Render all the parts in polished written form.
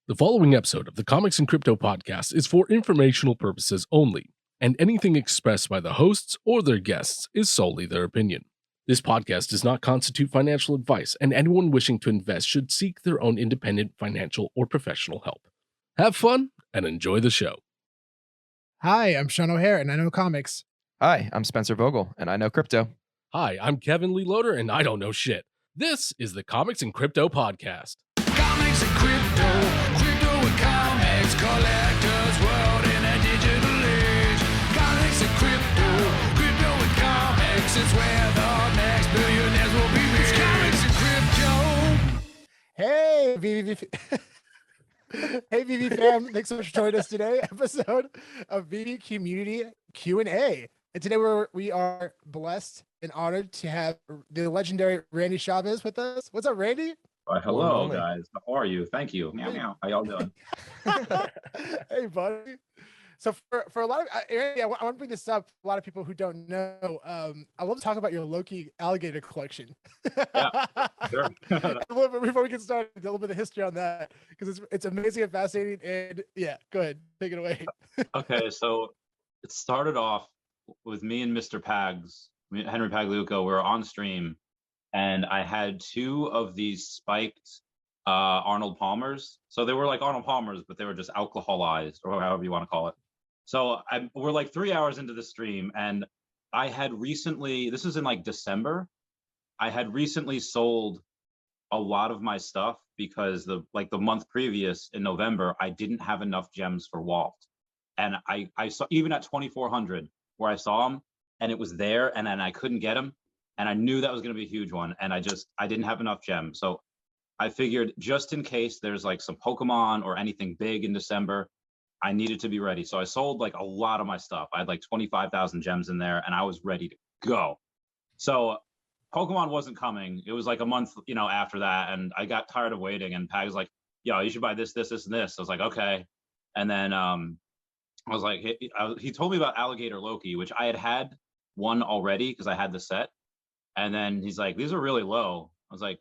The following episode of the Comics and Crypto podcast is for informational purposes only, and anything expressed by the hosts or their guests is solely their opinion. This podcast does not constitute financial advice, and anyone wishing to invest should seek their own independent financial or professional help. Have fun and enjoy the show. Hi, I'm Sean O'Hare, and I know comics. Hi, I'm Spencer Vogel, and I know crypto. Hi, I'm Kevin Lee Loader, and I don't know shit. This is the Comics and Crypto podcast. Comics and crypto, crypto and comics, collectors world in a digital age. Comics and crypto, crypto and comics, it's where the next billionaires will be made. It's comics and crypto. Hey, VeVe. Hey, VeVe fam. Thanks so much for joining us today. Episode of VeVe Community Q&A. And today we are blessed and honored to have the legendary Randy Chavez with us. What's up, Randy? Hello, guys. How are you? Thank you. Meow, meow. How y'all doing? Hey, buddy. So for a lot of Randy, I want to bring this up. A lot of people who don't know, I love to talk about your Loki alligator collection. Yeah, sure. A little bit before we get started, a little bit of history on that because it's amazing and fascinating. And yeah, go ahead, take it away. Okay, so it started off with me and Mr. Pags, Henry Pagliuca. We were on stream, and I had two of these spiked Arnold Palmers. So they were like Arnold Palmers, but they were just alcoholized, or however you want to call it. So we're like 3 hours into the stream, and I had recently, this was in like December, I had recently sold a lot of my stuff because the month previous in November, I didn't have enough gems for Walt. And I saw, even at 2,400 where I saw them and it was there, and then I couldn't get them. And I knew that was going to be a huge one. And I didn't have enough gems. So I figured just in case there's like some Pokemon or anything big in December, I needed to be ready. So I sold like a lot of my stuff. I had like 25,000 gems in there and I was ready to go. So Pokemon wasn't coming. It was like a month, after that. And I got tired of waiting, and Pag was like, yo, you should buy this, this, this, and this. I was like, okay. And then I was like, he told me about Alligator Loki, which I had one already because I had the set. And then he's like, these are really low. I was like,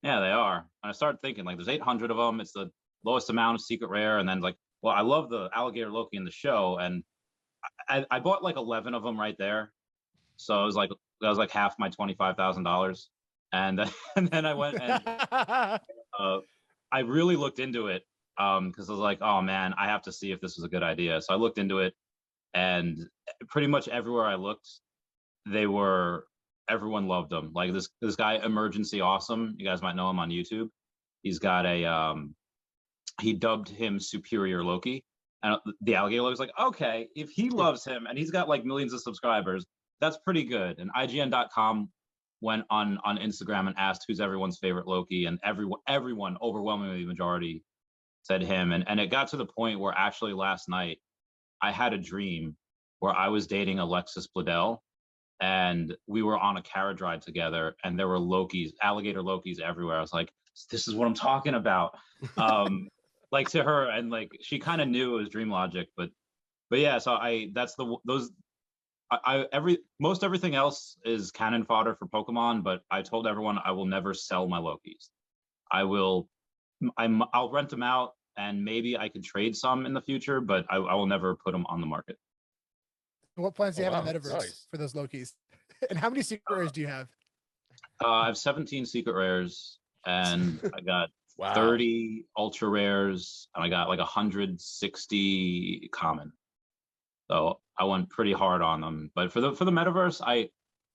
yeah, they are. And I started thinking, like, there's 800 of them. It's the lowest amount of secret rare. And then like, well, I love the Alligator Loki in the show. And I bought like 11 of them right there. So it was like, that was like half my $25,000. And then I went and I really looked into it because I was like, oh man, I have to see if this was a good idea. So I looked into it, and pretty much everywhere I looked, everyone loved him. Like this guy, Emergency Awesome, you guys might know him on YouTube. He's got he dubbed him Superior Loki. And the Alligator Loki's like, okay, if he loves him and he's got like millions of subscribers, that's pretty good. And IGN.com went on Instagram and asked who's everyone's favorite Loki, and everyone overwhelmingly, the majority, said him. And it got to the point where actually last night I had a dream where I was dating Alexis Bledel, and we were on a carriage ride together, and there were alligator Lokis everywhere. I was like, this is what I'm talking about. Like to her, and like she kind of knew it was dream logic, but yeah. So most everything else is cannon fodder for Pokemon, but I told everyone I will never sell my Lokis. I'll rent them out, and maybe I could trade some in the future, but I will never put them on the market. What plans do you have in Metaverse for those Lokis? And how many secret rares do you have? I have 17 secret rares, and I got 30 ultra rares, and I got like 160 common. So I went pretty hard on them. But for the Metaverse,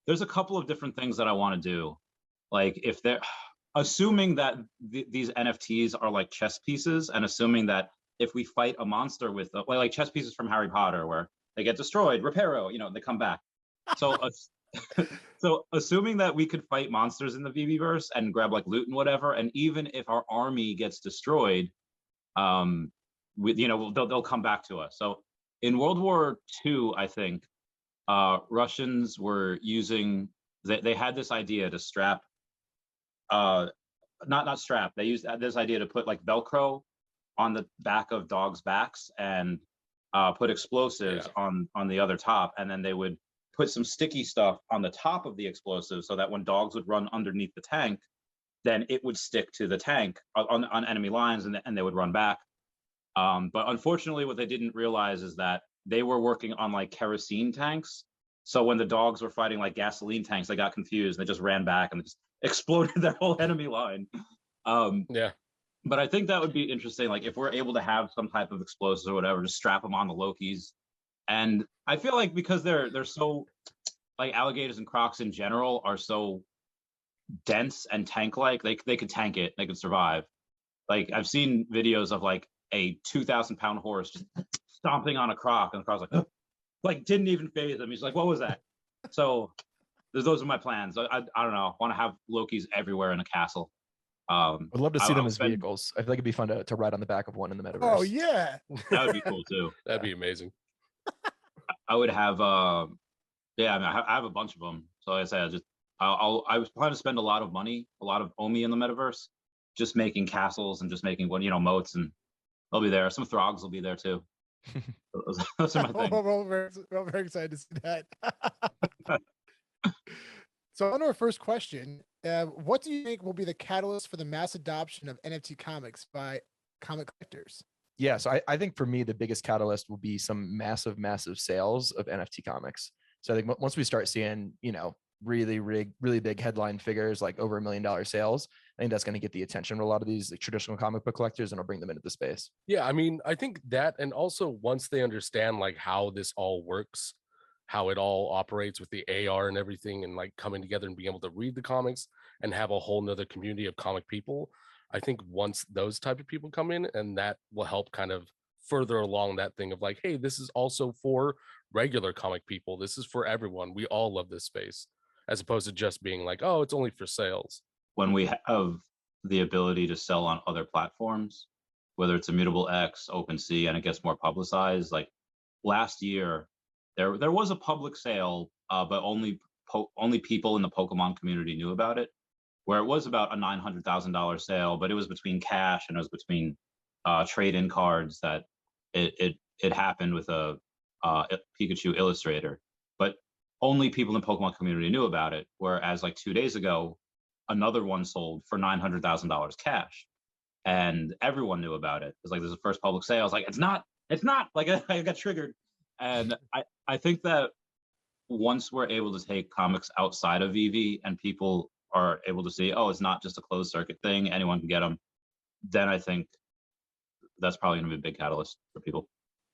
there's a couple of different things that I want to do. Like if they're assuming that these NFTs are like chess pieces, and assuming that if we fight a monster with like chess pieces from Harry Potter where they get destroyed, reparo, they come back. So so assuming that we could fight monsters in the VeVeVerse and grab like loot and whatever, and even if our army gets destroyed, they'll come back to us. So in World War II, I think Russians were using, they had this idea to strap, not strap, they used this idea to put like Velcro on the back of dogs' backs and put explosives on the other top, and then they would put some sticky stuff on the top of the explosive so that when dogs would run underneath the tank, then it would stick to the tank on enemy lines, and they would run back. But unfortunately, what they didn't realize is that they were working on like kerosene tanks. So when the dogs were fighting like gasoline tanks, they got confused. They just ran back and just exploded their whole enemy line. Yeah. But I think that would be interesting. Like if we're able to have some type of explosives or whatever, just strap them on the Lokis. And I feel like because they're so, like, alligators and crocs in general are so dense and tank-like, they could tank it, they could survive. Like I've seen videos of like a 2,000-pound horse just stomping on a croc, and the croc's like, like didn't even phase him. He's like, what was that? So those are my plans. I don't know. I want to have Lokis everywhere in a castle. I'd love to see them as spend- vehicles. I feel like it'd be fun to ride on the back of one in the metaverse. Oh yeah. That would be cool too. That'd be amazing. I would have, yeah. I mean, I have a bunch of them. So like I said, I was planning to spend a lot of money, a lot of OMI in the metaverse, just making castles and just making moats, and they'll be there. Some Throgs will be there too. Those are my things. We're very excited to see that. So on to our first question, what do you think will be the catalyst for the mass adoption of NFT comics by comic collectors? Yeah, so I think for me, the biggest catalyst will be some massive sales of NFT comics. So I think once we start seeing, really big headline figures, like over $1 million sales, I think that's going to get the attention of a lot of these like traditional comic book collectors, and it'll bring them into the space. Yeah, I mean, I think that, and also once they understand like how this all works, how it all operates with the AR and everything, and like coming together and being able to read the comics and have a whole nother community of comic people, I think once those type of people come in, and that will help kind of further along that thing of like, hey, this is also for regular comic people. This is for everyone. We all love this space, as opposed to just being like, oh, it's only for sales. When we have the ability to sell on other platforms, whether it's Immutable X, OpenSea, and it gets more publicized, like last year, there was a public sale, but only people in the Pokemon community knew about it, where it was about a $900,000 sale, but it was between cash and it was between trade-in cards that it happened with a Pikachu illustrator, but only people in the Pokemon community knew about it. Whereas like 2 days ago, another one sold for $900,000 cash, and everyone knew about it. It's like, this is the first public sale. I was like, it's not like I got triggered. And I think that once we're able to take comics outside of VeVe and people are able to see, oh, it's not just a closed circuit thing, anyone can get them, then I think that's probably going to be a big catalyst for people.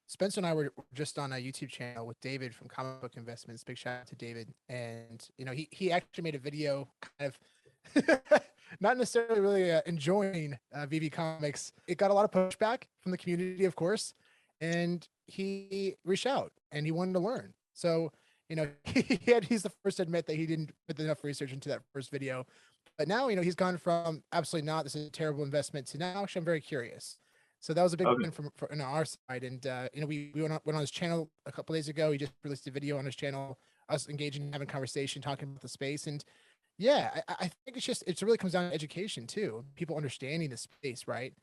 Spencer and I were just on a YouTube channel with David from Comic Book Investments. Big shout out to David. And, he actually made a video kind of not necessarily really enjoying VeVe Comics. It got a lot of pushback from the community, of course. And he reached out and he wanted to learn. So, he's the first to admit that he didn't put enough research into that first video. But now, he's gone from absolutely not, this is a terrible investment, to now actually I'm very curious. So that was a big win from our side. And, we went on his channel a couple days ago. He just released a video on his channel, us engaging, having conversation, talking about the space. And yeah, I think it really comes down to education too. People understanding the space, right?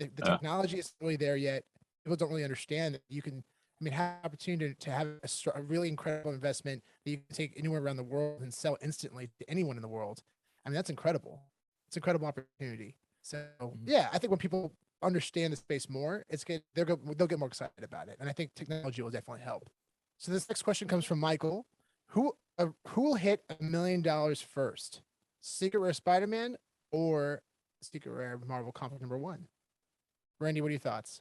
The technology isn't really there yet. People don't really understand that you can, have opportunity to have a really incredible investment that you can take anywhere around the world and sell instantly to anyone in the world. That's incredible. It's an incredible opportunity. So yeah, I think when people understand the space more, they'll get more excited about it. And I think technology will definitely help. So this next question comes from Michael. Who will hit $1 million first? Secret Rare Spider-Man or Secret Rare Marvel comic #1? Randy, what are your thoughts?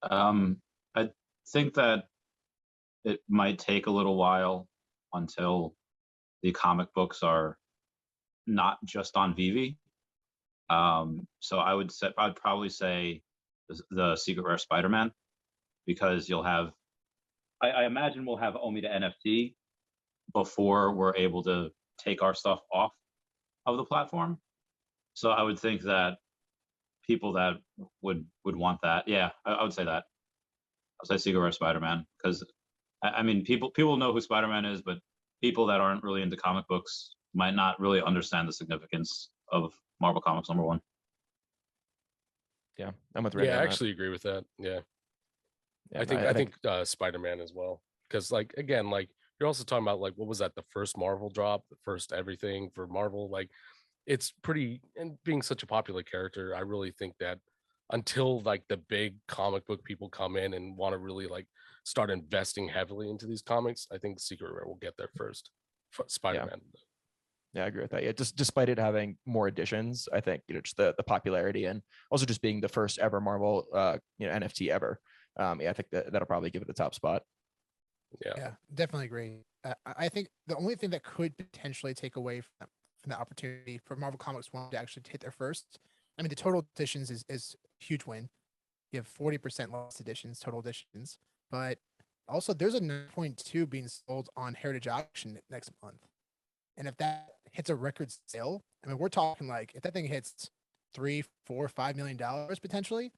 I think that it might take a little while until the comic books are not just on VeVe. So I'd probably say the Secret Rare Spider-Man, because you'll have, I imagine we'll have OMI to NFT before we're able to take our stuff off of the platform. So I would think that people that would want that, yeah, I would say that. I'll say Secret Rare Spider-Man, because people know who Spider-Man is, but people that aren't really into comic books might not really understand the significance of Marvel Comics #1. Yeah, I'm with Randy. Yeah, I actually agree with that. Yeah, I think Spider-Man as well, because like again, like you're also talking about like what was that, the first Marvel drop, the first everything for Marvel, like it's pretty, and being such a popular character, I really think that until like the big comic book people come in and want to really like start investing heavily into these comics, I think Secret Rare will get there first. Spider-Man. Yeah, I agree with that. Yeah, just despite it having more editions, I think just the popularity and also just being the first ever Marvel NFT ever. Yeah, I think that'll probably give it the top spot. Yeah, definitely agree. I think the only thing that could potentially take away from the opportunity for Marvel Comics 1 to actually hit their first, I mean, the total editions is a huge win. You have 40% less editions, total editions, but also there's a 9.2 being sold on Heritage Auction next month. And if that hits a record sale, I mean, we're talking like if that thing hits $3, $4, $5 million potentially,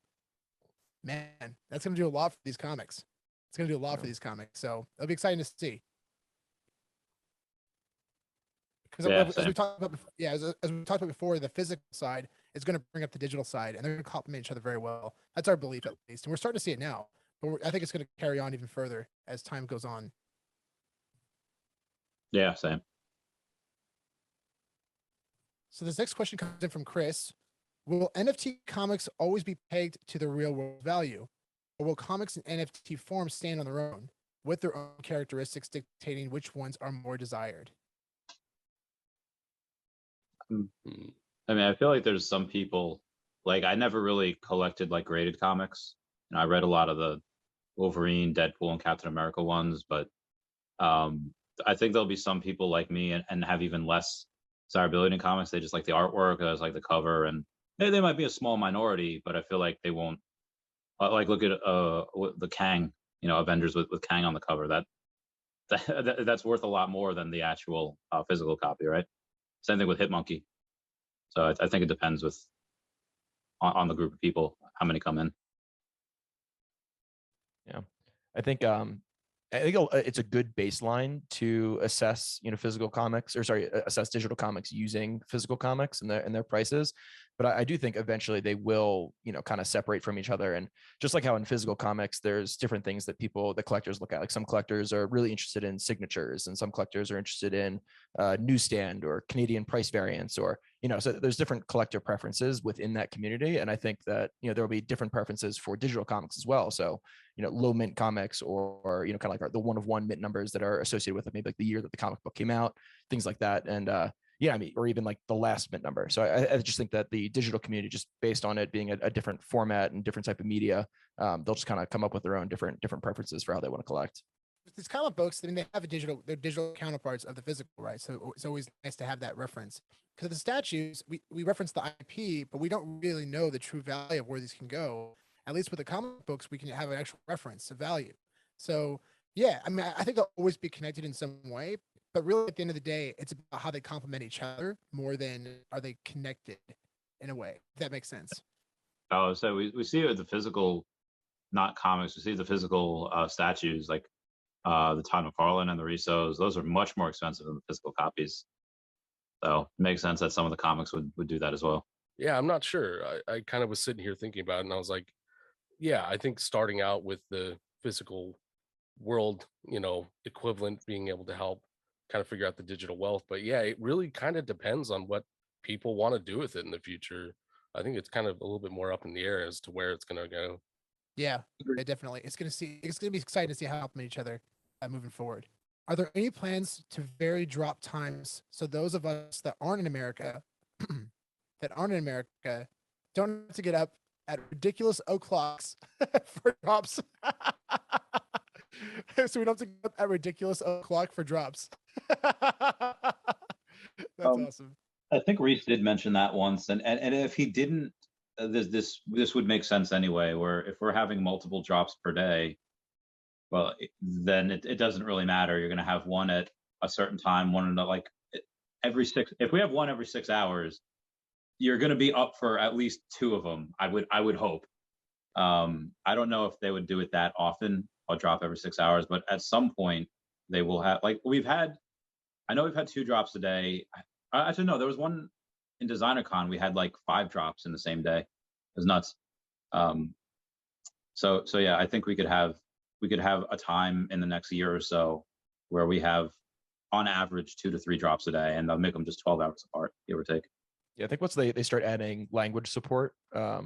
man, that's going to do a lot for these comics. It's going to do a lot for these comics. So it'll be exciting to see. Because as we talked about, as we talked about before, the physical side is going to bring up the digital side, and they're going to complement each other very well. That's our belief, at least, and we're starting to see it now. But I think it's going to carry on even further as time goes on. Yeah, same. So this next question comes in from Chris. Will NFT comics always be pegged to the real world value? Or will comics in NFT form stand on their own, with their own characteristics dictating which ones are more desired? I mean, I feel like there's some people, like I never really collected like graded comics. And I read a lot of the Wolverine, Deadpool, and Captain America ones, but I think there'll be some people like me and have even less desirability in comics. They just like the artwork, they just like the cover, and they might be a small minority, but I feel like they won't. Like look at the Kang, Avengers with Kang on the cover. That's worth a lot more than the actual physical copy, right? Same thing with Hitmonkey. So I think it depends on the group of people, how many come in. Yeah, I think it's a good baseline to assess physical comics, or sorry, assess digital comics using physical comics and their prices. But I do think eventually they will kind of separate from each other. And just like how in physical comics there's different things that the collectors look at, like some collectors are really interested in signatures, and some collectors are interested in newsstand or Canadian price variants, or so there's different collector preferences within that community. And I think that there will be different preferences for digital comics as well. So low mint comics, or kind of like the 1-of-1 mint numbers that are associated with it, maybe like the year that the comic book came out, things like that. And yeah, I mean, or even like the last mint number. So I just think that the digital community, just based on it being a different format and different type of media, they'll just kind of come up with their own different preferences for how they want to collect. With these comic books, I mean, they have they're digital counterparts of the physical, right? So it's always nice to have that reference. Because the statues, we reference the IP, but we don't really know the true value of where these can go. At least with the comic books, we can have an actual reference of value. So yeah, I mean, I think they'll always be connected in some way. But really, at the end of the day, it's about how they complement each other more than are they connected in a way. If that makes sense. Oh, so we see it with the physical, not comics. We see the physical statues, like the Todd McFarlane and the Rissos. Those are much more expensive than the physical copies. So it makes sense that some of the comics would do that as well. Yeah, I'm not sure. I kind of was sitting here thinking about it, and I was like, yeah, I think starting out with the physical world, equivalent, being able to help kind of figure out the digital wealth. But yeah, it really kind of depends on what people want to do with it in the future. I think it's kind of a little bit more up in the air as to where it's going to go. Yeah, definitely. It's going to be exciting to see how complement each other moving forward. Are there any plans to vary drop times so those of us that aren't in America don't have to get up at ridiculous o'clocks for drops? So we don't have to get up at ridiculous o'clock for drops. That's awesome. I think Reese did mention that once, and if he didn't, this would make sense anyway. Where if we're having multiple drops per day, well, then it doesn't really matter. You're going to have one at a certain time, one at like every 6. If we have one every 6 hours, you're going to be up for at least 2 of them. I would hope. I don't know if they would do it that often. I'll drop every 6 hours, but at some point they will have, like I know we've had 2 drops a day. Actually, no, there was one in DesignerCon. We had like 5 drops in the same day. It was nuts. So yeah, I think we could have a time in the next year or so where we have on average 2 to 3 drops a day, and they'll make them just 12 hours apart, give or take. Yeah, I think once they start adding language support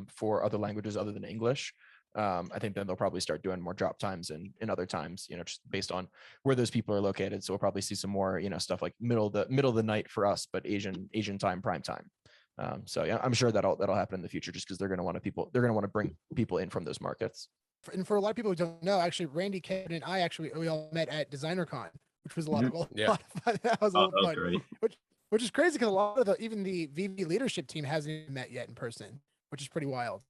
for other languages other than English, I think then they'll probably start doing more drop times in other times, just based on where those people are located. So we'll probably see some more, stuff like middle of the night for us, but Asian time, prime time. So yeah, I'm sure that'll happen in the future, just because they're going to want to bring people in from those markets. And for a lot of people who don't know, actually, Randy, Kevin, and I we all met at DesignerCon, which was a lot of fun. That was a lot of fun. Great. Which is crazy, because a lot of even the VeVe leadership team hasn't even met yet in person, which is pretty wild.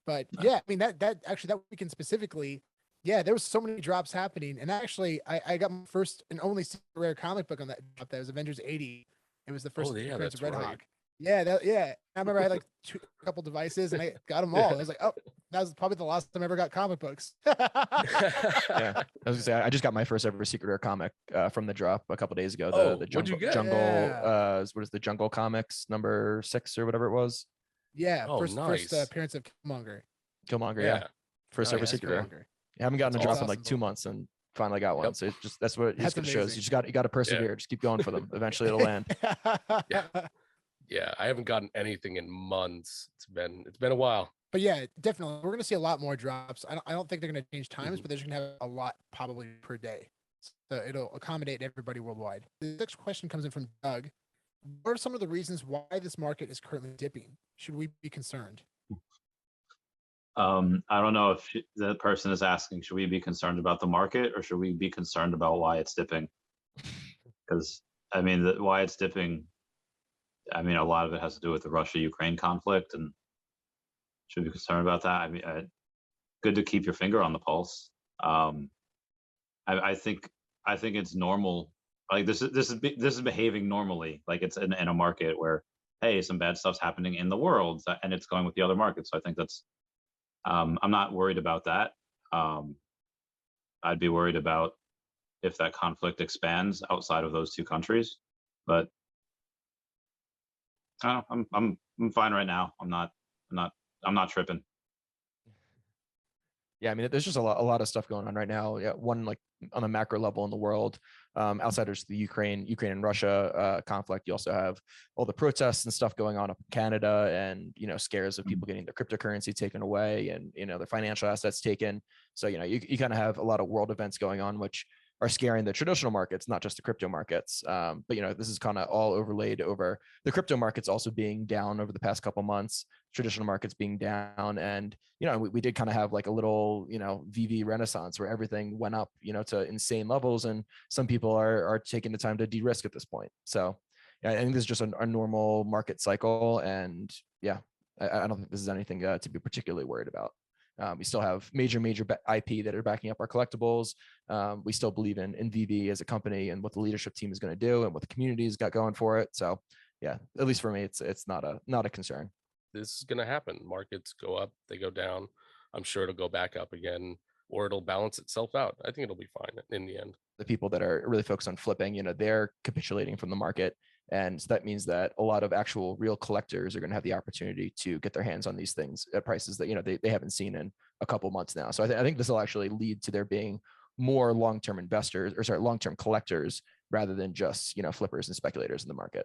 But yeah, I mean, that weekend specifically, yeah, there was so many drops happening. And actually, I got my first and only rare comic book on that drop. That was Avengers 80. It was the first appearance of Red Hawk. Yeah, I remember I had like a couple devices and I got them all. I was like, oh, that was probably the last time I ever got comic books. Yeah, I was gonna say, I just got my first ever secret rare comic from the drop a couple days ago. The jungle, what is the Jungle Comics number 6 or whatever it was? Yeah, first appearance of Killmonger. Yeah. First ever secret rare. I haven't gotten a drop in like 2 months and finally got one. So it's just that's what it shows. You got to persevere. Just keep going for them. Eventually it'll land. Yeah, I haven't gotten anything in months. It's been a while. But yeah, definitely, we're gonna see a lot more drops. I don't think they're gonna change times, but they're just gonna have a lot probably per day. So it'll accommodate everybody worldwide. The next question comes in from Doug. What are some of the reasons why this market is currently dipping? Should we be concerned? I don't know if the person is asking, should we be concerned about the market or should we be concerned about why it's dipping? Because I mean, why it's dipping, I mean, a lot of it has to do with the Russia-Ukraine conflict, and should be concerned about that. I mean, good to keep your finger on the pulse. I think it's normal. Like this is behaving normally. Like it's in a market where, hey, some bad stuff's happening in the world, and it's going with the other markets. So I think that's. I'm not worried about that. I'd be worried about if that conflict expands outside of those two countries, but. I'm fine right now. I'm not tripping. Yeah, I mean, there's just a lot of stuff going on right now. Yeah, one, like on a macro level in the world, outside of the Ukraine and Russia conflict, you also have all the protests and stuff going on up in Canada, and scares of people getting their cryptocurrency taken away and their financial assets taken. So you kind of have a lot of world events going on, which are scaring the traditional markets, not just the crypto markets. But this is kind of all overlaid over the crypto markets also being down over the past couple months, traditional markets being down. And, we did kind of have like a little, VeVe renaissance where everything went up, to insane levels. And some people are taking the time to de-risk at this point. So yeah, I think this is just a normal market cycle. And yeah, I don't think this is anything to be particularly worried about. We still have major IP that are backing up our collectibles. We still believe in VeVe as a company and what the leadership team is going to do and what the community's got going for it. So yeah, at least for me, it's not a concern. This is going to happen. Markets go up, they go down. I'm sure it'll go back up again, or it'll balance itself out. I think it'll be fine in the end. The people that are really focused on flipping, they're capitulating from the market. And so that means that a lot of actual real collectors are going to have the opportunity to get their hands on these things at prices that, they haven't seen in a couple months now. So I think this will actually lead to there being more long-term long-term collectors rather than just, flippers and speculators in the market.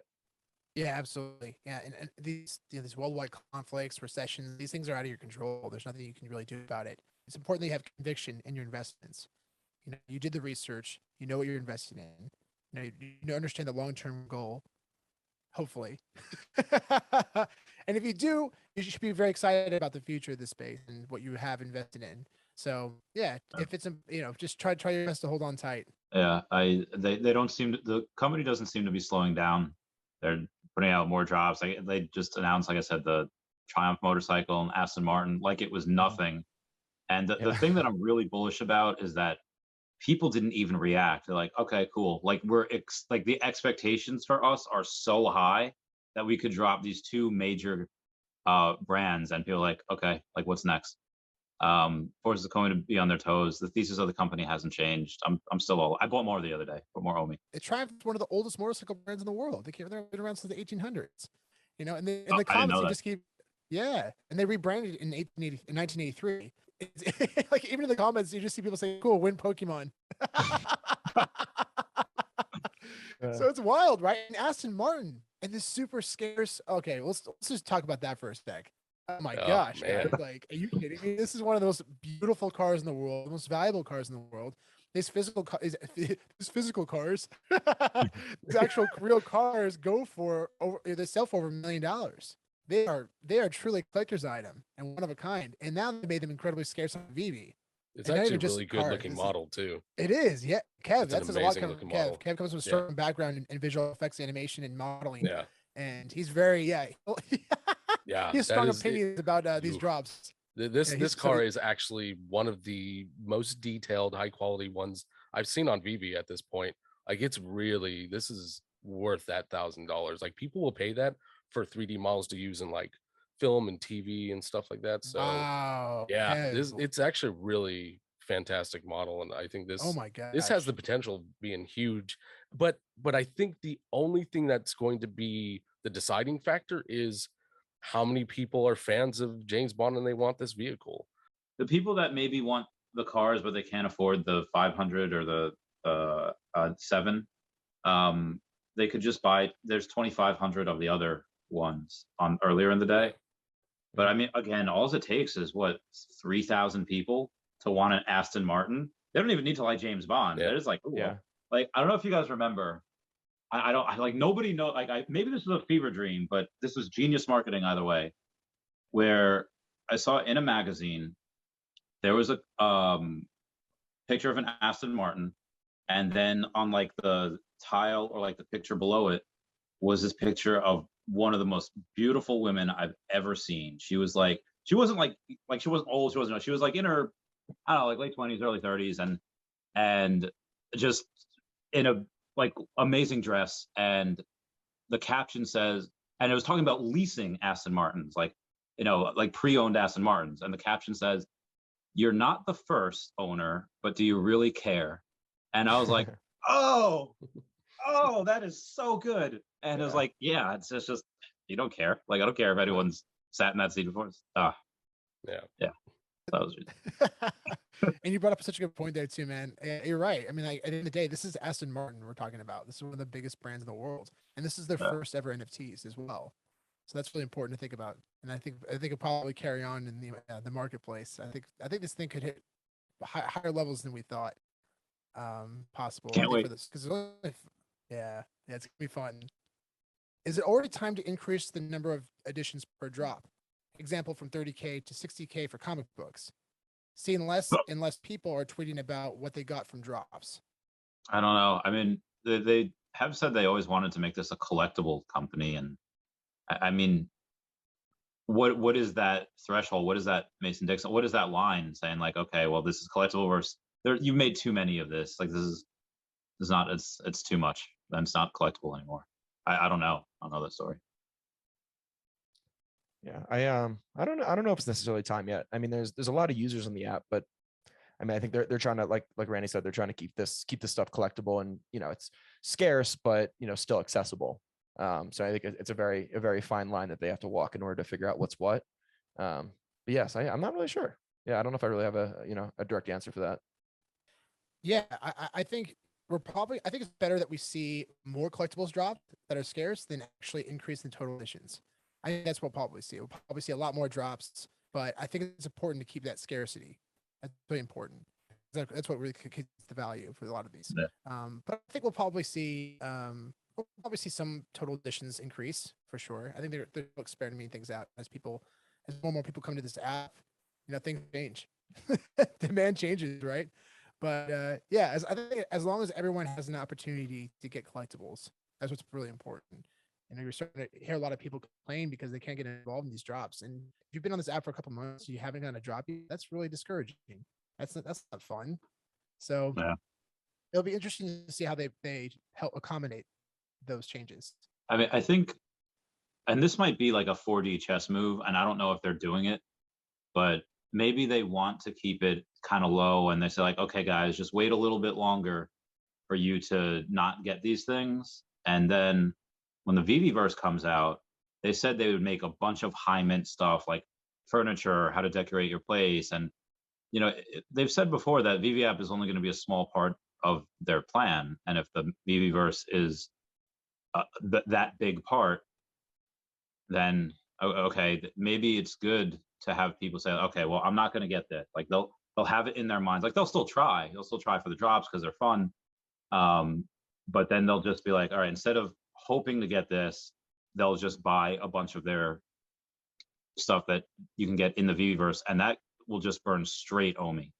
Yeah, absolutely. Yeah. And these worldwide conflicts, recessions, these things are out of your control. There's nothing you can really do about it. It's important that you have conviction in your investments. You did the research, you know what you're investing in, you understand the long-term goal, hopefully. And if you do, you should be very excited about the future of this space and what you have invested in. So yeah, if it's, just try your best to hold on tight. Yeah. The company doesn't seem to be slowing down. They're putting out more drops. They just announced, like I said, the Triumph motorcycle and Aston Martin, like it was nothing. And the thing that I'm really bullish about is that people didn't even react. They're like, okay, cool. Like the expectations for us are so high that we could drop these two major brands and people like, okay, like what's next? Forces going to be on their toes. The thesis of the company hasn't changed. I bought more the other day, but more Omi. Triumph is one of the oldest motorcycle brands in the world. They've been around since the 1800s. And the comments you just keep, and they rebranded in 1983. Like even in the comments, you just see people say, "Cool, win Pokemon." So it's wild, right? And Aston Martin, and the super scarce. Okay, let's just talk about that for a sec. Oh my Oh, gosh, man. guys! Like, are you kidding me? This is one of the most beautiful cars in the world, the most valuable cars in the world. These physical these physical cars, these actual real cars go for over. They sell for over $1 million. They are truly a collector's item and one of a kind. And now they made them incredibly scarce on VeVe. It's And not actually even a just really cars, good looking model too. it is, yeah. Kev, It's an that says a lot. amazing looking Kev, model. Kev comes from a Yeah. strong background in visual effects, animation, and modeling, Yeah. and he's very Yeah. he has that strong is- opinions about these oof. drops. This Yeah, this car is actually one of the most detailed, high quality ones I've seen on VeVe at this point. Like it's really, this is worth that $1,000. Like people will pay that for 3D models to use in like film and TV and stuff like that. So Wow, yeah, Kev. it's actually a really fantastic model, and I think Oh my this has gosh. the potential of being huge. But I think the only thing that's going to be the deciding factor is how many people are fans of James Bond and they want this vehicle. The people that maybe want the cars but they can't afford the 500 or the 7, they could just buy. There's 2,500 of the other ones on earlier in the day. But I mean, again, all it takes is what 3,000 people to want an Aston Martin. They don't even need to like James Bond. Yeah. They're just like, ooh, Yeah. like I don't know if you guys remember. I like nobody know. Like maybe this was a fever dream, but this was genius marketing either way. Where I saw in a magazine there was a picture of an Aston Martin, and then on like the tile or like the picture below it was this picture of one of the most beautiful women I've ever seen. She was like, she wasn't like she wasn't old, she was like in her, I don't know, like late 20s, early 30s, and just in a like amazing dress. And the caption says, and it was talking about leasing Aston Martins, like, you know, like pre-owned Aston Martins. And the caption says, "You're not the first owner, but do you really care?" And I was like, oh, that is so good. And it was like, yeah, it's just you don't care. Like I don't care if anyone's sat in that seat before. Yeah. That was And you brought up such a good point there too, man. You're right. I mean, like, at the end of the day, this is Aston Martin we're talking about. This is one of the biggest brands in the world, and this is their first ever NFTs as well. So that's really important to think about. And I think it'll probably carry on in the marketplace. I think this thing could hit higher levels than we thought possible. Can't I think wait. for this because yeah, it's gonna be fun. Is it already time to increase the number of editions per drop? Example, from 30K to 60K for comic books. Seeing less and less people are tweeting about what they got from drops. I don't know. I mean, they have said they always wanted to make this a collectible company, and I mean, what is that threshold? What is that Mason Dixon? What is that line saying? Like, okay, well, this is collectible versus there. You made too many of this. Like, this is not. It's too much. Then it's not collectible anymore. I don't know. I don't know that story. Yeah, I don't know if it's necessarily time yet. I mean, there's a lot of users on the app, but I mean, I think they're trying to like Randy said, they're trying to keep this stuff collectible, and you know, it's scarce, but you know, still accessible. So I think it's a very fine line that they have to walk in order to figure out what's what. But yes, I'm not really sure. Yeah, I don't know if I really have a direct answer for that. Yeah, I think I think it's better that we see more collectibles dropped that are scarce than actually increase in total editions. I think that's what we'll probably see. We'll probably see a lot more drops, but I think it's important to keep that scarcity. That's really important. That's what really keeps the value for a lot of these. Yeah. But I think we'll probably see some total editions increase for sure. I think they're experimenting things out as more and more people come to this app. You know, things change. Demand changes, right? But yeah, I think as long as everyone has an opportunity to get collectibles, that's what's really important. And you're starting to hear a lot of people complain because they can't get involved in these drops. And if you've been on this app for a couple months, you haven't gotten a drop, that's really discouraging. That's not fun. So Yeah. it'll be interesting to see how they help accommodate those changes. I mean, I think, and this might be like a 4D chess move, and I don't know if they're doing it, but maybe they want to keep it kind of low, and they say like, okay, guys, just wait a little bit longer for you to not get these things, and then when the VeVeVerse comes out, they said they would make a bunch of high mint stuff like furniture, how to decorate your place. And, you know, they've said before that VeVe app is only going to be a small part of their plan. And if the VeVeVerse is that big part, then okay, maybe it's good to have people say, okay, well, I'm not going to get that. Like they'll have it in their minds. Like they'll still try for the drops because they're fun. But then they'll just be like, all right, instead of hoping to get this, they'll just buy a bunch of their stuff that you can get in the VeVeVerse, and that will just burn straight OMI,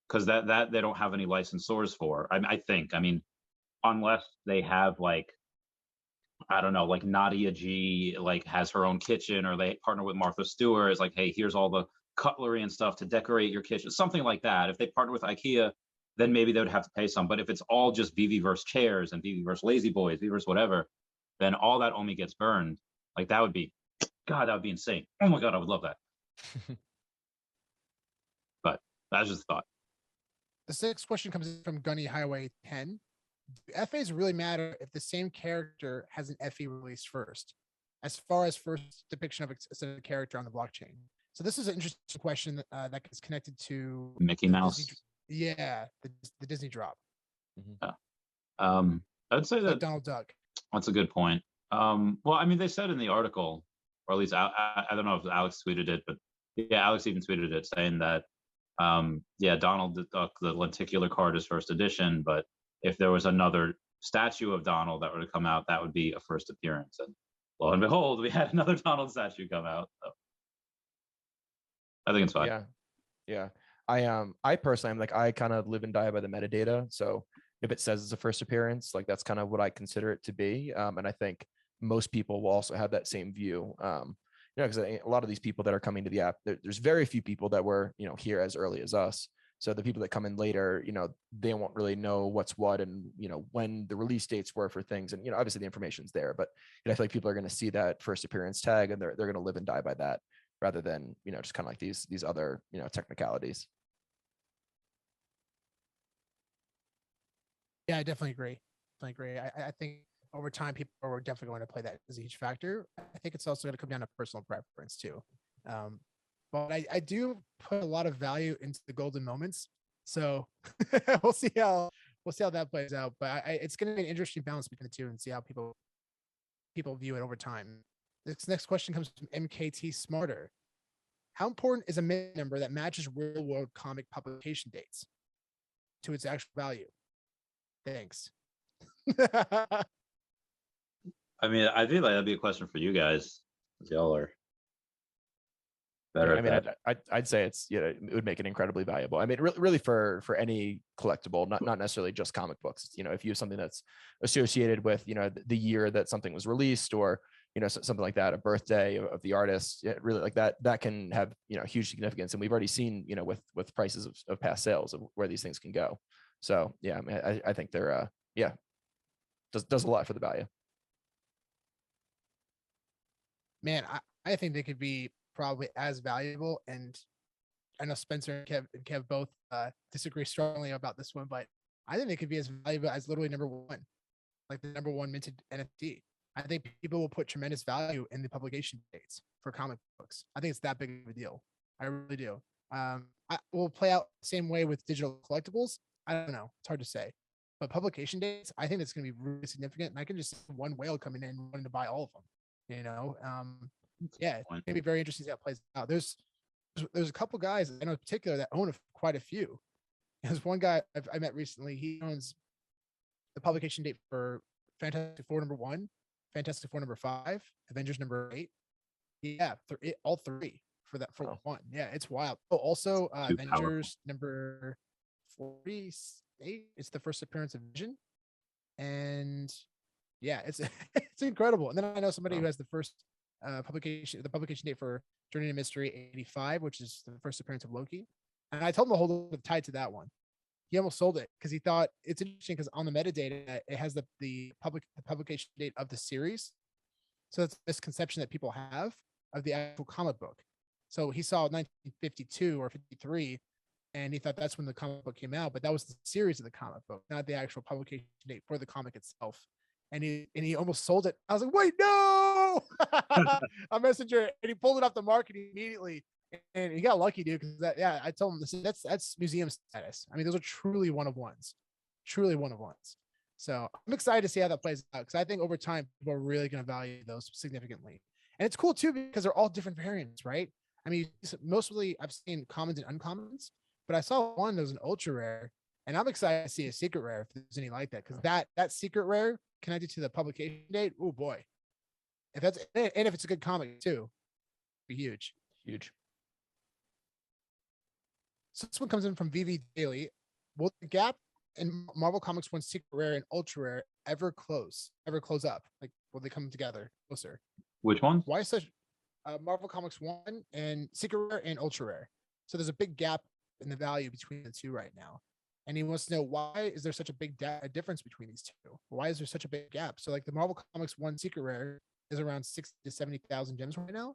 because that they don't have any licensors for. I think. I mean, unless they have like, I don't know, like Nadia G like has her own kitchen, or they partner with Martha Stewart. It's like, hey, here's all the cutlery and stuff to decorate your kitchen, something like that. If they partner with IKEA, then maybe they would have to pay some. But if it's all just VeVeVerse chairs and VeVeVerse lazy boys, VeVeVerse whatever, then all that OMI gets burned. Like that would be, God, that would be insane. Oh my God, I would love that. But that's just a thought. The sixth question comes in from Gunny Highway 10. Do FAs really matter if the same character has an FE released first, as far as first depiction of a character on the blockchain? So this is an interesting question that gets connected to Mickey Mouse. The Disney drop. I'd say that like Donald Duck. That's a good point. Well, I mean, they said in the article, or at least I don't know if Alex tweeted it, but yeah, Alex even tweeted it saying that Donald Duck, the lenticular card is first edition, but if there was another statue of Donald that were to come out, that would be a first appearance. And lo and behold, we had another Donald statue come out. So I think it's fine. Yeah. I personally am like, I kind of live and die by the metadata. So if it says it's a first appearance, like that's kind of what I consider it to be. And I think most people will also have that same view. Because a lot of these people that are coming to the app, there's very few people that were, here as early as us. So the people that come in later, they won't really know what's what and, when the release dates were for things. And, obviously the information's there, but I feel like people are going to see that first appearance tag and they're going to live and die by that rather than, just kind of like these other, technicalities. Yeah, I definitely agree. I think over time, people are definitely going to play that as a huge factor. I think it's also going to come down to personal preference too. But I do put a lot of value into the golden moments. So we'll see how that plays out. But it's going to be an interesting balance between the two and see how people view it over time. This next question comes from MKT Smarter. How important is a mint number that matches real world comic publication dates to its actual value? Thanks. I mean, I think that'd be a question for you guys. Y'all are better. I mean, I'd say it's, it would make it incredibly valuable. I mean, really for any collectible, not necessarily just comic books. If you have something that's associated with, the year that something was released, or something like that, a birthday of the artist, really like that can have huge significance. And we've already seen with prices of past sales of where these things can go. So yeah, I mean, I think they're does a lot for the value. Man, I think they could be probably as valuable, and I know Spencer and Kev both disagree strongly about this one, but I think they could be as valuable as literally number one, like the number one minted NFT. I think people will put tremendous value in the publication dates for comic books. I think it's that big of a deal. I really do. I will play out the same way with digital collectibles. I don't know. It's hard to say. But publication dates, I think that's going to be really significant. And I can just see one whale coming in wanting to buy all of them. Yeah, it's going to be very interesting to see how it plays out. There's a couple guys I know in particular that own quite a few. There's one guy I met recently. He owns the publication date for Fantastic Four #1, Fantastic Four #5, Avengers #8. Yeah, all three for that for one. Yeah, it's wild. Oh, also Avengers number 48. It's the first appearance of Vision, and yeah, it's it's incredible. And then I know somebody who has the first publication date for Journey to Mystery 85, which is the first appearance of Loki. And I told him to hold it tied to that one. He almost sold it because he thought it's interesting because on the metadata it has the publication date of the series. So that's a misconception that people have of the actual comic book. So he saw 1952 or 53, and he thought that's when the comic book came out, but that was the series of the comic book, not the actual publication date for the comic itself. And he almost sold it. I was like, wait, no! A messenger, and he pulled it off the market immediately. And he got lucky, dude, because I told him that's museum status. I mean, those are truly one of ones. Truly one of ones. So I'm excited to see how that plays out because I think over time people are really going to value those significantly. And it's cool too because they're all different variants, right? I mean, mostly I've seen commons and uncommons, but I saw one that was an ultra rare, and I'm excited to see a secret rare if there's any like that because that secret rare connected to the publication date. Oh boy, if that's and if it's a good comic too, be huge. Huge. So this one comes in from VeVe Daily. Will the gap in Marvel Comics 1 secret rare and ultra rare ever close up? Like, will they come together closer? Which one? Why is such Marvel Comics 1 and secret rare and ultra rare? So there's a big gap in the value between the two right now. And he wants to know why is there such a big difference between these two? Why is there such a big gap? So like the Marvel Comics 1 secret rare is around 60 to 70,000 gems right now.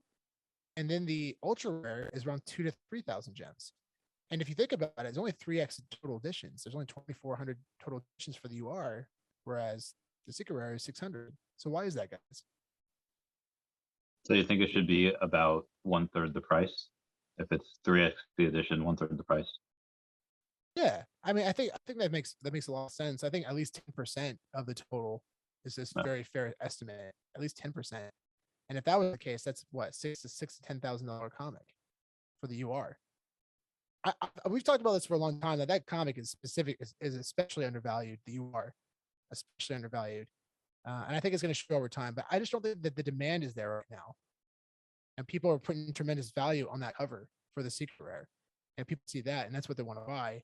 And then the ultra rare is around 2,000 to 3,000 gems. And if you think about it, it's only 3x total editions. There's only 2,400 total editions for the UR, whereas the secret rare is 600. So why is that, guys? So you think it should be about 1/3 the price? If it's 3x the edition, 1/3 the price. Yeah, I mean, I think that makes a lot of sense. I think at least 10% of the total is this very fair estimate. At least 10%. And if that was the case, that's what $6,000 to $10,000 comic for the UR. We've talked about this for a long time that comic is especially undervalued. The UR, especially undervalued, and I think it's going to show over time. But I just don't think that the demand is there right now, and people are putting tremendous value on that cover for the secret rare, and people see that, and that's what they want to buy.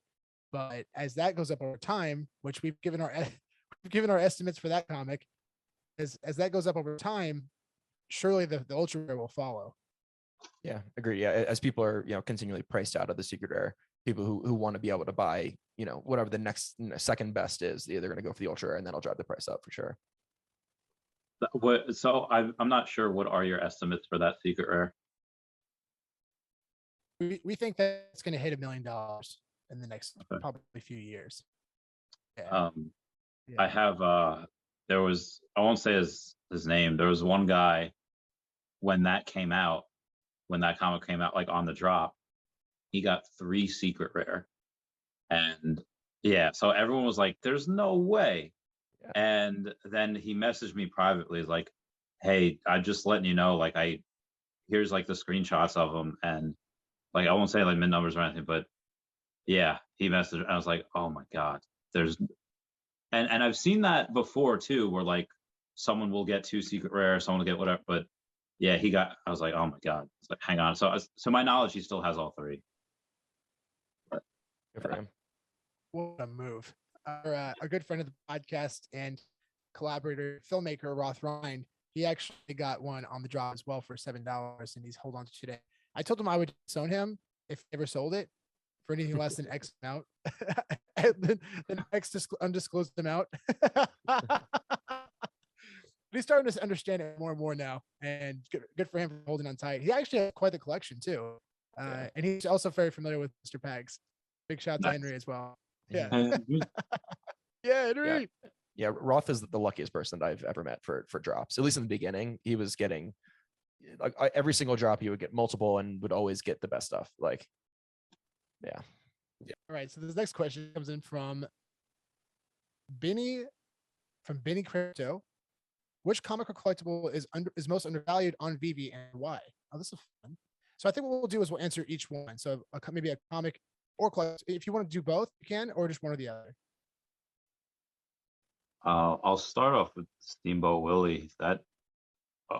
But as that goes up over time, which we've given our estimates for that comic, as that goes up over time, surely the ultra rare will follow. Yeah, agree. Yeah, as people are, continually priced out of the secret rare, people who want to be able to buy, whatever the next second best is, they're going to go for the ultra rare, and that'll drive the price up for sure. So I'm not sure. What are your estimates for that secret rare? We think that it's going to hit $1 million in the next probably few years. Yeah. I have there was, I won't say his name. There was one guy when that comic came out, like on the drop, he got 3 secret rare, and yeah, so everyone was like, "There's no way." Yeah. And then he messaged me privately, like, "Hey, I'm just letting you know, like, here's like the screenshots of them," and like I won't say like mid numbers or anything, but yeah, he messaged. I was like, "Oh my god, there's," and I've seen that before too, where like someone will get 2 secret rare, someone will get whatever, but yeah, I was like, oh my god. It's like, hang on. So my knowledge, he still has all 3. But, good for him. What a move. Our good friend of the podcast and collaborator, filmmaker, Roth Rind, he actually got one on the drop as well for $7, and he's holding on to today. I told him I would disown him if he ever sold it for anything less than X amount. And then X undisclosed amount. He's starting to understand it more and more now, and good for him for holding on tight. He actually has quite the collection too, and he's also very familiar with Mr. Pags. Big shout to Henry as well. Yeah, yeah, Henry. Yeah, Roth is the luckiest person that I've ever met for drops. At least in the beginning, he was getting like every single drop. He would get multiple and would always get the best stuff. Like, yeah. All right. So this next question comes in from Benny Crypto. Which comic or collectible is most undervalued on VeVe and why? Oh, this is fun. So I think what we'll do is we'll answer each one. So maybe a comic or collectible. If you want to do both, you can, or just one or the other. I'll start off with Steamboat Willie. That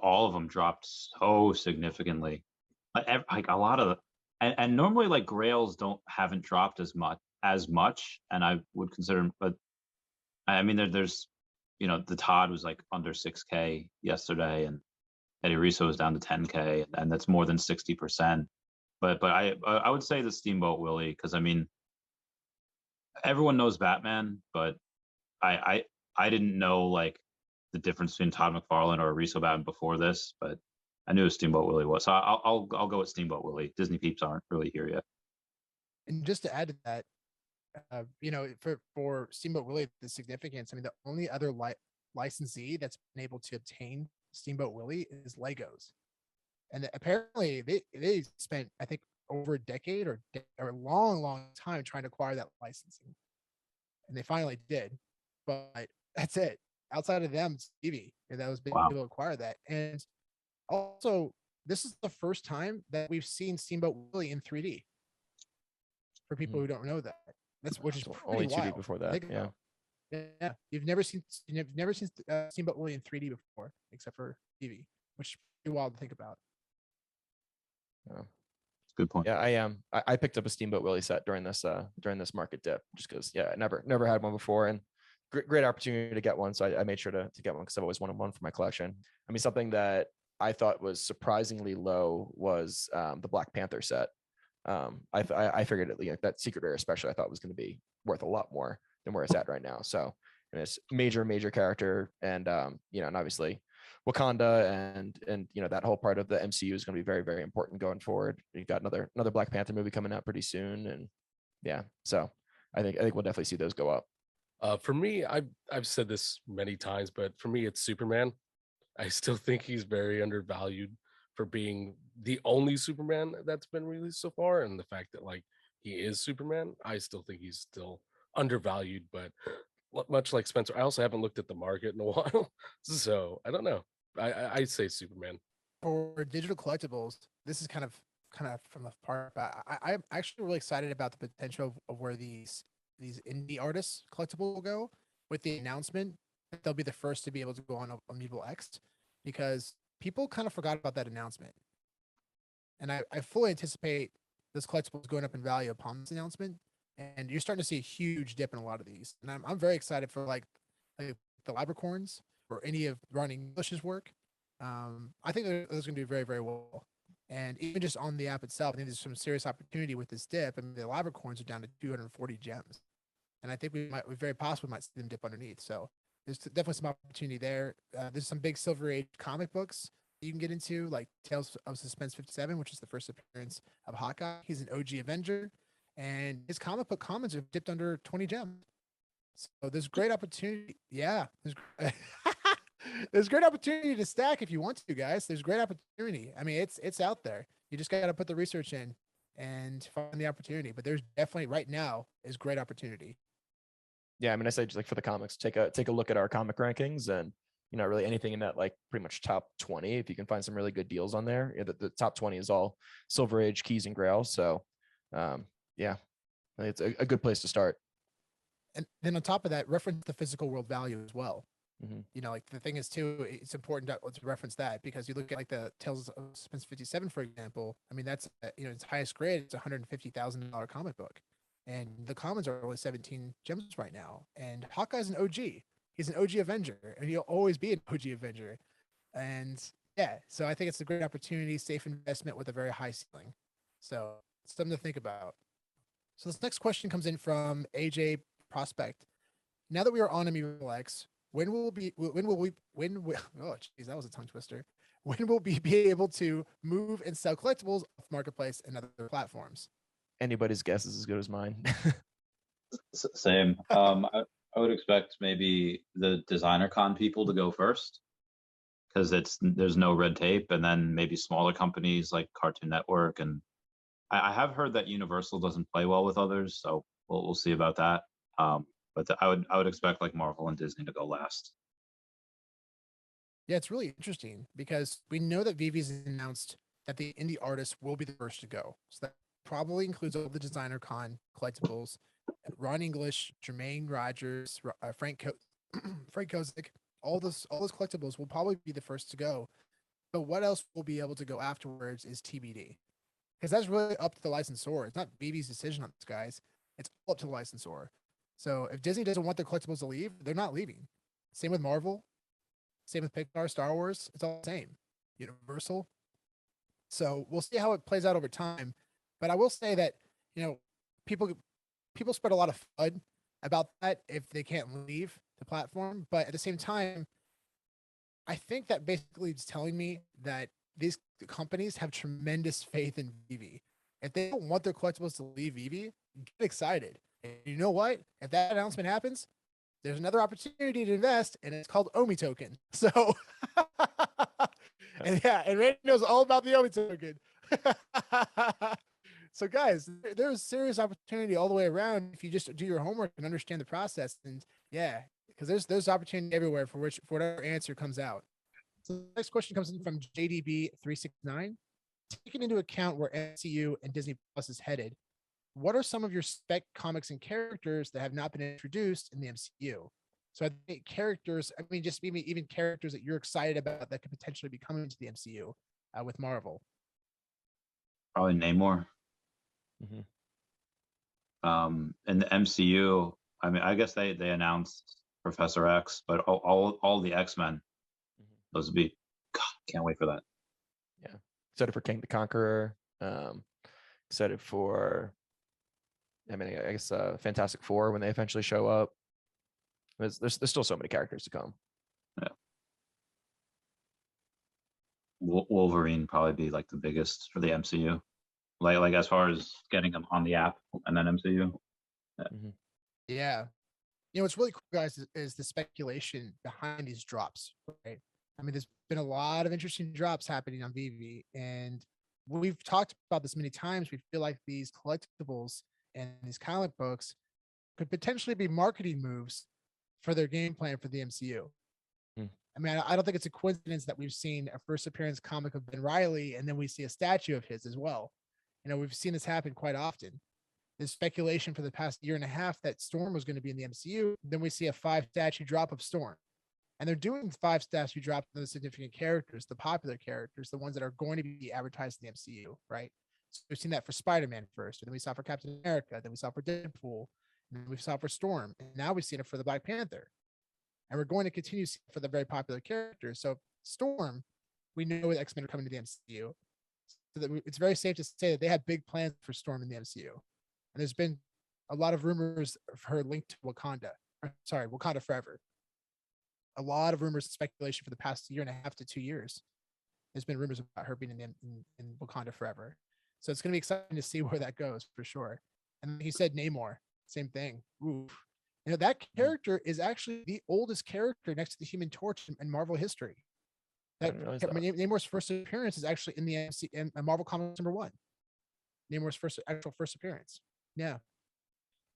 all of them dropped so significantly. Like a lot of and normally like Grails haven't dropped as much, and I would consider them, but I mean there's the Todd was like under 6K yesterday, and Eddie Riso was down to 10K, and that's more than 60%. But I would say the Steamboat Willie, because I mean everyone knows Batman, but I didn't know like the difference between Todd McFarlane or Riso Batman before this, but I knew who Steamboat Willie was, so I'll go with Steamboat Willie. Disney peeps aren't really here yet. And just to add to that, for Steamboat Willie, the significance, I mean, the only other licensee that's been able to obtain Steamboat Willie is Legos. And apparently they spent, I think, over a decade or a long time trying to acquire that licensing. And they finally did. But That's it. Outside of them, it's VeVe, and that was been Wow. able to acquire that. And also, this is the first time that we've seen Steamboat Willie in 3D. For people who don't know that, which is So pretty only 2D wild. before that. Think Yeah. about it. Yeah, you've never seen Steamboat Willie in 3D before, except for VeVe, which is pretty wild to think about. Good point. Yeah, I am. I picked up a Steamboat Willie set during this market dip, just because I never had one before, and great opportunity to get one. So I made sure to get one because I've always wanted one for my collection. I mean, something that I thought was surprisingly low was the Black Panther set. I figured that secret rare especially I thought was going to be worth a lot more than where it's at right now. So, and it's major character, and and obviously Wakanda and that whole part of the MCU is going to be very important going forward. You got another Black Panther movie coming out pretty soon, and so I think we'll definitely see those go up. For me, I've said this many times, but for me, it's Superman. I still think he's very undervalued for being the only Superman that's been released so far, and the fact that he is Superman, I still think he's still undervalued. But much like Spencer, I also haven't looked at the market in a while, so I don't know. I'd say Superman. For digital collectibles, this is kind of from the part, but I'm actually really excited about the potential of where these indie artists collectible will go with the announcement that they'll be the first to be able to go on Amiibo X, because people kind of forgot about that announcement. And I fully anticipate this collectible is going up in value upon this announcement. And you're starting to see a huge dip in a lot of these. And I'm very excited for like the Labracorns or any of Ron English's work. I think those going to do very well. And even just on the app itself, I think there's some serious opportunity with this dip. I mean, the Labracorns are down to 240 gems. And I think we very possibly might see them dip underneath. So there's definitely some opportunity there. There's some big Silver Age comic books you can get into, like Tales of Suspense 57, which is the first appearance of Hawkeye. He's an OG Avenger, and his comic book commons have dipped under 20 gems. So there's great opportunity. Yeah, there's great opportunity to stack if you want to, guys. There's great opportunity. I mean, it's out there. You just got to put the research in and find the opportunity. But there's definitely right now is great opportunity. Yeah, I mean, I say just like for the comics, take a look at our comic rankings, and really anything in that pretty much top 20. If you can find some really good deals on there, the top 20 is all Silver Age, Keys, and Grails. So, it's a good place to start. And then on top of that, reference the physical world value as well. Mm-hmm. Like the thing is too, it's important to reference that, because you look at like the Tales of Suspense 57, for example. I mean, that's its highest grade. It's $150,000 comic book. And the commons are only 17 gems right now. And Hawkeye's an OG. He's an OG Avenger, and he'll always be an OG Avenger. And so I think it's a great opportunity, safe investment with a very high ceiling. So it's something to think about. So this next question comes in from AJ Prospect. Now that we are on Amiibo X, when will we oh geez, that was a tongue twister. When will we be able to move and sell collectibles off Marketplace and other platforms? Anybody's guess is as good as mine. Same. I would expect maybe the designer con people to go first, because there's no red tape, and then maybe smaller companies like Cartoon Network, and I have heard that Universal doesn't play well with others, so we'll see about that. But I would expect like Marvel and Disney to go last. Yeah, it's really interesting because we know that VeVe's announced that the indie artists will be the first to go. So that probably includes all the designer con collectibles. Ron English, Jermaine Rogers, Frank Kozik, all those collectibles will probably be the first to go. But what else will be able to go afterwards is TBD. Because that's really up to the licensor. It's not VeVe's decision on this, guys. It's all up to the licensor. So if Disney doesn't want their collectibles to leave, they're not leaving. Same with Marvel. Same with Pixar, Star Wars. It's all the same. Universal. So we'll see how it plays out over time. But I will say that, people spread a lot of FUD about that if they can't leave the platform. But at the same time, I think that basically is telling me that these companies have tremendous faith in VeVe. If they don't want their collectibles to leave VeVe, get excited. And you know what? If that announcement happens, there's another opportunity to invest, and it's called OMI token. So, and Randy knows all about the OMI token. So, guys, there's serious opportunity all the way around if you just do your homework and understand the process. And because there's opportunity everywhere for whatever answer comes out. So the next question comes in from JDB369. Taking into account where MCU and Disney Plus is headed, what are some of your spec comics and characters that have not been introduced in the MCU? So I think characters, I mean, just maybe even characters that you're excited about that could potentially be coming to the MCU with Marvel. Probably Namor. Mhm. In the MCU, I mean, I guess they announced Professor X, but all the X-Men, those would be, God, can't wait for that. Yeah. Excited for King the Conqueror. Excited for, I mean, I guess Fantastic Four when they eventually show up. There's still so many characters to come. Yeah. Wolverine probably be like the biggest for the MCU. Like as far as getting them on the app and then MCU. Yeah. You know, what's really cool, guys, is the speculation behind these drops, right? I mean, there's been a lot of interesting drops happening on VeVe, and we've talked about this many times. We feel like these collectibles and these comic books could potentially be marketing moves for their game plan for the MCU. I mean, I don't think it's a coincidence that we've seen a first appearance comic of Ben Reilly, and then we see a statue of his as well. You know, we've seen this happen quite often. There's speculation for the past year and a half that Storm was going to be in the MCU. Then we see a 5 statue drop of Storm. And they're doing 5 statue drops of the significant characters, the popular characters, the ones that are going to be advertised in the MCU, right? So we've seen that for Spider-Man first, and then we saw for Captain America, then we saw for Deadpool, and then we saw for Storm, and now we've seen it for the Black Panther. And we're going to continue to see it for the very popular characters. So Storm, we know the X-Men are coming to the MCU. So that it's very safe to say that they had big plans for Storm in the MCU. And there's been a lot of rumors of her linked to Wakanda. Wakanda Forever. A lot of rumors and speculation for the past year and a half to 2 years. There's been rumors about her being in Wakanda Forever. So it's going to be exciting to see where that goes for sure. And he said Namor, same thing. Oof. You know, that character is actually the oldest character next to the Human Torch in Marvel history. Namor's first appearance is actually in the in Marvel Comics #1. Namor's actual first appearance. Yeah.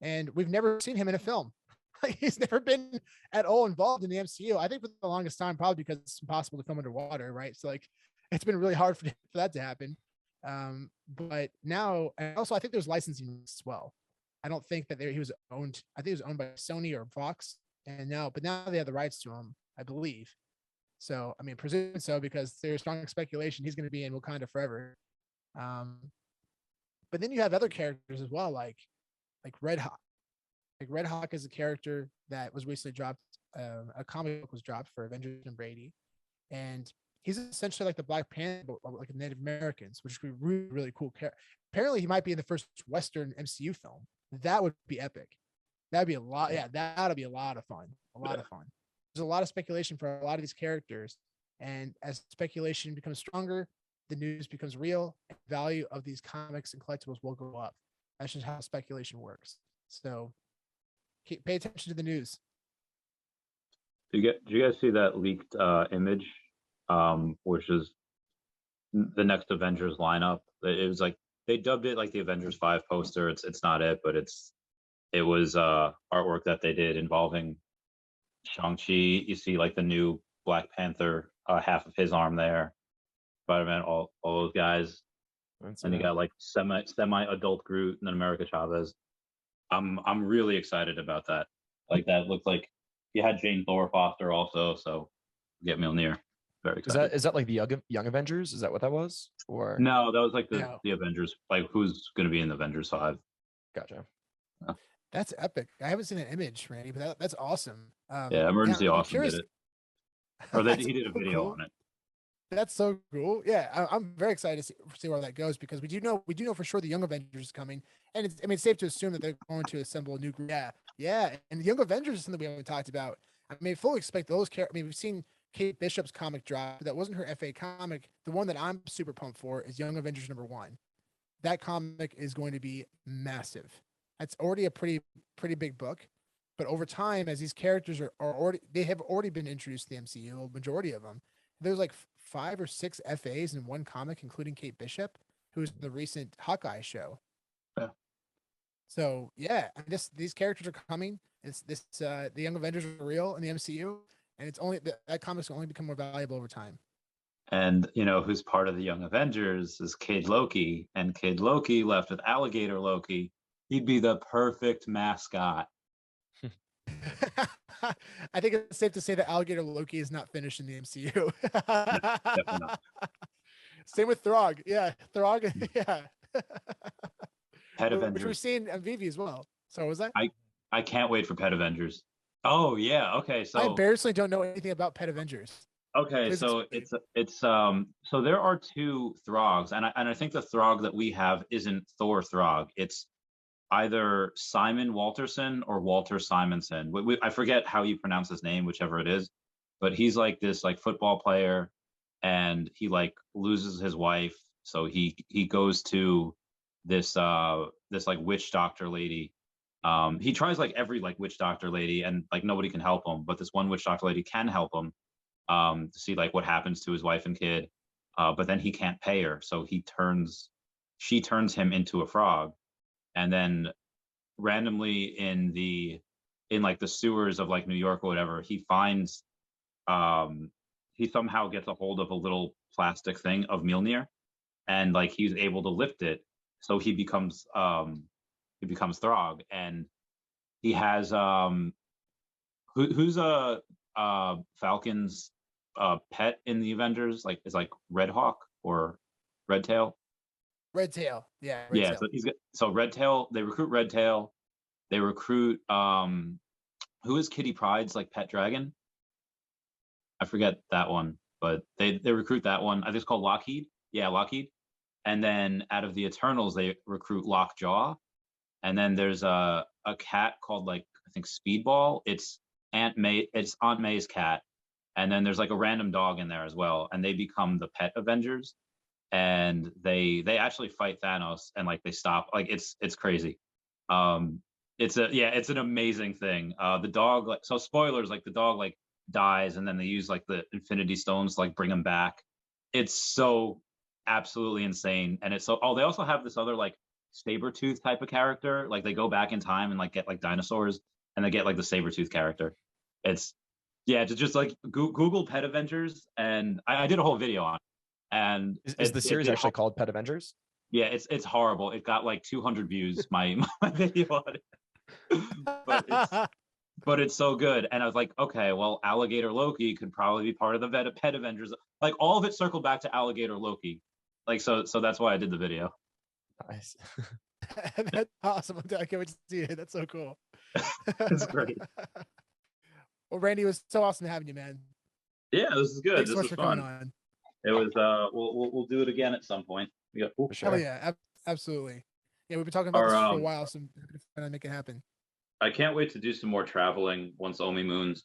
And we've never seen him in a film. He's never been at all involved in the MCU. I think for the longest time, probably because it's impossible to film underwater, right? So like, it's been really hard for that to happen. But now, and also I think there's licensing as well. I don't think that he was owned. I think he was owned by Sony or Fox, but now they have the rights to him, I believe. So I mean, presume so because there's strong speculation he's going to be in Wakanda Forever. But then you have other characters as well, like Red Hawk. Like Red Hawk is a character that was recently dropped. A comic book was dropped for Avengers and Brady, and he's essentially like the Black Panther, but like a Native Americans, which would be really, really cool character. Apparently, he might be in the first Western MCU film. That would be epic. That'd be a lot. Yeah, that'll be a lot of fun. A lot of fun. There's a lot of speculation for a lot of these characters, and as speculation becomes stronger, the news becomes real, and the value of these comics and collectibles will go up. That's just how speculation works. So pay attention to the news. Did you guys see that leaked image, which is the next Avengers lineup? It was like they dubbed it like the Avengers 5 poster. It's not it, but it was artwork that they did involving Shang-Chi. You see like the new Black Panther, half of his arm there, Spider-Man, all those guys, and you got like semi adult Groot and then America Chavez. I'm really excited about that. Like that looked like you had Jane Thor Foster also, so get Mjolnir. Very excited. Is that like the Young Avengers? Is that what that was? Or no, that was like the Avengers. Like who's going to be in the Avengers 5? Gotcha. That's epic. I haven't seen an image, Randy, but that's awesome. Yeah, Emergency Awesome did it. Or he did a video on it. That's so cool. Yeah, I'm very excited to see where that goes because we do know for sure the Young Avengers is coming, and it's safe to assume that they're going to assemble a new group. Yeah, and the Young Avengers is something we haven't talked about. I mean, fully expect those characters. I mean, we've seen Kate Bishop's comic drop. That wasn't her FA comic. The one that I'm super pumped for is Young Avengers #1. That comic is going to be massive. That's already a pretty big book, but over time, as these characters have already been introduced to the MCU, a majority of them. There's like 5 or 6 FAs in one comic, including Kate Bishop, who's the recent Hawkeye show. Yeah. So yeah, I guess these characters are coming. The Young Avengers are real in the MCU, and it's only that comics will only become more valuable over time. And you know who's part of the Young Avengers is Kid Loki, and Kid Loki left with Alligator Loki. He'd be the perfect mascot. I think it's safe to say that Alligator Loki is not finished in the MCU. Definitely not. Same with Throg. Yeah, Throg. Yeah. Pet Which Avengers. we've seen on VeVe as well. So was that? I can't wait for Pet Avengers. Oh yeah, okay. I So embarrassingly don't know anything about Pet Avengers. okay, Please so explain. it's so there are two Throgs, and I think the Throg that we have isn't Thor Throg. It's either Simon Walterson or Walter Simonson. I forget how you pronounce his name, whichever it is, but he's like this like football player, and he like loses his wife, so he goes to this this like witch doctor lady. He tries like every like witch doctor lady, and like nobody can help him, but this one witch doctor lady can help him to see like what happens to his wife and kid. But then he can't pay her, so she turns him into a frog. And then randomly in like the sewers of like New York or whatever, he finds he somehow gets a hold of a little plastic thing of Mjolnir, and like he's able to lift it, so he becomes Throg. And he has who's a Falcon's pet in the Avengers, like is like Red Hawk or Red Tail. Red Tail. Yeah. Yeah, so Red Tail, they recruit Red Tail. They recruit who is Kitty Pryde's like pet dragon? I forget that one, but they recruit that one. I think it's called Lockheed. Yeah, Lockheed. And then out of the Eternals, they recruit Lockjaw. And then there's a cat called like I think Speedball. It's Aunt May's cat. And then there's like a random dog in there as well. And they become the Pet Avengers. And they actually fight Thanos, and like they stop. Like it's crazy. It's an amazing thing. The dog, like, so spoilers, like the dog like dies, and then they use like the Infinity Stones to like bring him back. It's so absolutely insane. And it's so they also have this other like Sabretooth type of character. Like they go back in time and like get like dinosaurs, and they get like the Sabretooth character. It's just like Google Pet Avengers, and I did a whole video on it. And is the series actually called Pet Avengers? Yeah, it's horrible. It got like 200 views, my video on it. But it's so good. And I was like, okay, well, Alligator Loki could probably be part of the Pet Avengers. Like all of it circled back to Alligator Loki. Like so that's why I did the video. Nice. That's awesome. I can't wait to see it. That's so cool. It's great. Well, Randy, it was so awesome having you, man. Yeah, this is good. Thanks This so much was for fun. coming on. It was we'll do it again at some point. We got For sure. Hell yeah, absolutely. Yeah, we've been talking about this for a while, so I'm gonna make it happen. I can't wait to do some more traveling once Omi moons.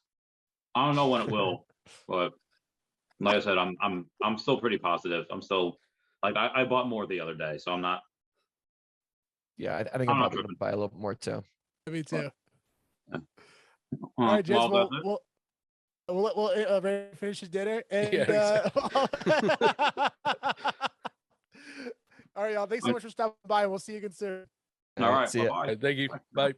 I don't know when it will, but like I said, I'm still pretty positive. I'm still like I bought more the other day, so I'm not. Yeah, I think I'm probably gonna buy a little bit more too. Me too. Yeah. All right, Jess. Well, We'll finish his dinner. And, Yeah, all right, y'all. Thanks so much for stopping by. We'll see you again soon. all right. See ya. Bye-bye. Thank you. Bye.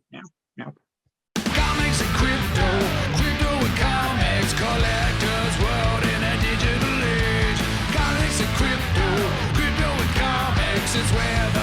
Comics and crypto and comics, collectors world in a digital age. Comics and crypto and comics is where the